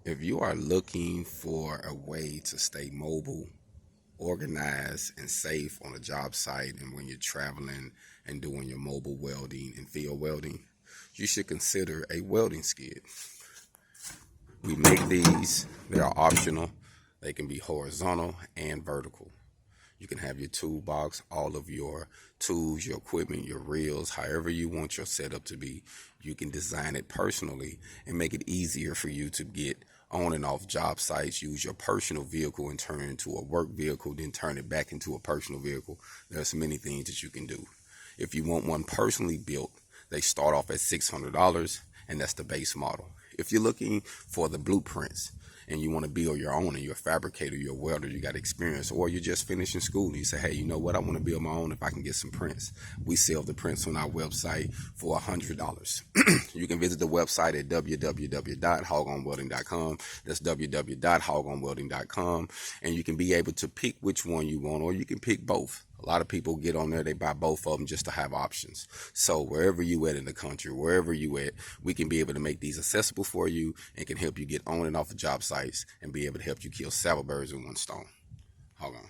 If you are looking for a way to stay mobile, organized, and safe on a job site, and when you're traveling and doing your mobile welding and field welding, you should consider a welding skid. We make these, they are optional. They can be horizontal and vertical. You can have your toolbox, all of your tools, your equipment, your reels, however you want your setup to be. You can design it personally and make it easier for you to get on and off job sites. Use your personal vehicle and turn it into a work vehicle, then turn it back into a personal vehicle. There's many things that you can do. If you want one personally built, they start off at $600, and that's the base model. If you're looking for the blueprints and you want to build your own, and you're a fabricator, you're a welder, you got experience, or you're just finishing school and you say, hey, you know what, I want to build my own if I can get some prints. We sell the prints on our website for $100. You can visit the website at www.hogonwelding.com. That's www.hogonwelding.com, and you can be able to pick which one you want, or you can pick both. A lot of people get on there, they buy both of them just to have options. So wherever you at in the country, wherever you at, we can be able to make these accessible for you and can help you get on and off the job sites and be able to help you kill several birds with one stone. Hold on.